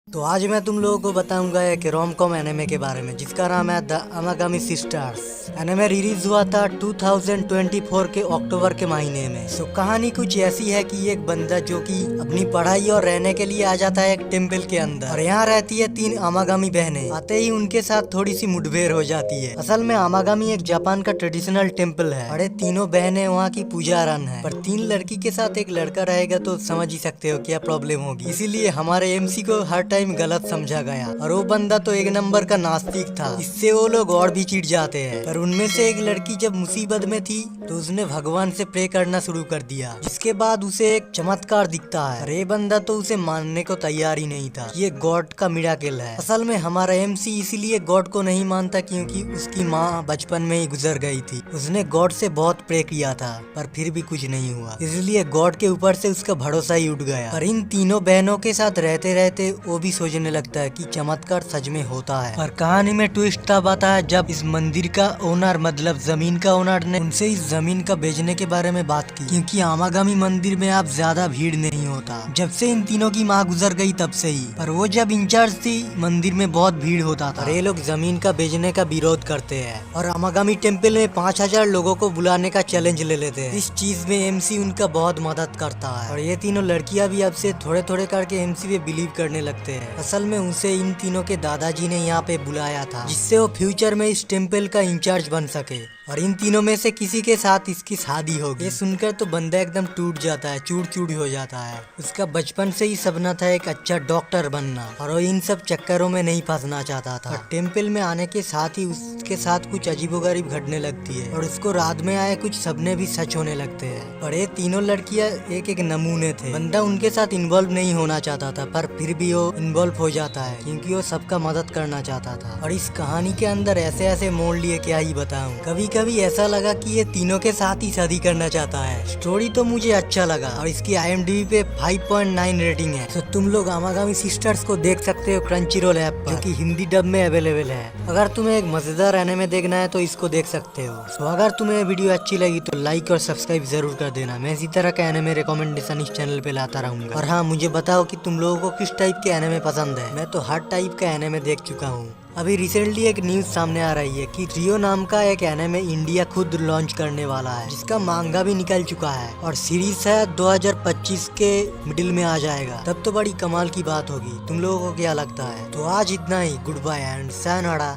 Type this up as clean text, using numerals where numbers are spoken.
तो आज मैं तुम लोगों को बताऊंगा एक रोम कॉम एनिमे के बारे में जिसका नाम है द अमागामी सिस्टर्स। एनिमे रिलीज हुआ था 2024 के अक्टूबर के महीने में। सो कहानी कुछ ऐसी है कि एक बंदा जो कि अपनी पढ़ाई और रहने के लिए आ जाता है एक टेम्पल के अंदर, और यहाँ रहती है 3 अमागामी बहनें। आते ही उनके साथ थोड़ी सी मुठभेड़ हो जाती है। असल में अमागामी एक जापान का ट्रेडिशनल टेम्पल है। अरे तीनों बहनें वहाँ की पूजारन है, पर 3 लड़की के साथ एक लड़का रहेगा तो समझ ही सकते हो क्या प्रॉब्लम होगी। इसीलिए हमारे एमसी को हर टाइम गलत समझा गया, और वो बंदा तो एक नंबर का नास्तिक था। इससे वो लोग और भी चिढ़ जाते हैं। पर उनमें से एक लड़की जब मुसीबत में थी तो उसने भगवान से प्रे करना शुरू कर दिया, जिसके बाद उसे एक चमत्कार दिखता है। और ये बंदा तो उसे मानने को तैयार ही नहीं था। ये गॉड का मिराकिल है। असल में हमारा एमसी इसीलिए गॉड को नहीं मानता क्योंकि उसकी माँ बचपन में ही गुजर गई थी। उसने गॉड से बहुत प्रे किया था पर फिर भी कुछ नहीं हुआ, इसलिए गॉड के ऊपर से उसका भरोसा ही उठ गया। पर इन तीनों बहनों के साथ रहते रहते वो भी सोचने लगता है कि चमत्कार सच में होता है। पर कहानी में ट्विस्ट तब आता है जब इस मंदिर का ओनर मतलब जमीन का ओनर ने उनसे इस जमीन का बेचने के बारे में बात की, क्योंकि आमागामी मंदिर में अब ज्यादा भीड़ नहीं होता। जब से इन तीनों की माँ गुजर गई तब से ही। पर वो जब इंचार्ज थी मंदिर में बहुत भीड़ होता था। ये लोग जमीन का बेचने का विरोध करते हैं और आमागामी टेम्पल में 5000 लोगों को बुलाने का चैलेंज ले लेते हैं। इस चीज में एमसी उनका बहुत मदद करता है, और ये तीनों लड़कियां भी अब से थोड़े थोड़े करके एमसी पे बिलीव करने लगते हैं। असल में उसे इन तीनों के दादाजी ने यहाँ पे बुलाया था जिससे वो फ्यूचर में इस टेम्पल का इंचार्ज बन सके, और इन तीनों में से किसी के साथ इसकी शादी होगी। ये सुनकर तो बंदा एकदम टूट जाता है, चूर चूर हो जाता है। उसका बचपन से ही सपना था एक अच्छा डॉक्टर बनना, और वो इन सब चक्करों में नहीं फंसना चाहता था। टेम्पल में आने के साथ ही उसके साथ कुछ अजीबोगरीब घटने लगती है, और उसको रात में आए कुछ सपने भी सच होने लगते हैं। और ये तीनों लड़कियां एक एक नमूने थे। बंदा उनके साथ इन्वॉल्व नहीं होना चाहता था, पर फिर भी वो इन्वॉल्व हो जाता है क्योंकि वो सबका मदद करना चाहता था। और इस कहानी के अंदर ऐसे ऐसे मोड़ लिए क्या ही बताऊं। कभी ऐसा लगा कि ये तीनों के साथ ही शादी करना चाहता है। स्टोरी तो मुझे अच्छा लगा, और इसकी IMDb पे 5.9 रेटिंग है। तो तुम लोग आमागामी सिस्टर्स को देख सकते हो क्रंचीरोल ऐप पर, जो कि हिंदी डब में अवेलेबल है। अगर तुम्हें एक मजेदार एनिमे देखना है तो इसको देख सकते हो। तो अगर तुम्हें वीडियो अच्छी लगी तो लाइक और सब्सक्राइब जरूर कर देना। मैं इसी तरह का एनिमे रिकमेंडेशन इस चैनल पे लाता रहूंगा। और हाँ, मुझे बताओ कि तुम लोगों को किस टाइप के एनिमे पसंद है। मैं तो हर टाइप का एनिमे देख चुका हूँ। अभी रिसेंटली एक न्यूज सामने आ रही है कि रियो नाम का एक एनिमे इंडिया खुद लॉन्च करने वाला है, जिसका मांगा भी निकल चुका है, और सीरीज है 2025 के मिडिल में आ जाएगा। तब तो बड़ी कमाल की बात होगी। तुम लोगों को क्या लगता है? तो आज इतना ही। Good bye and sayonara।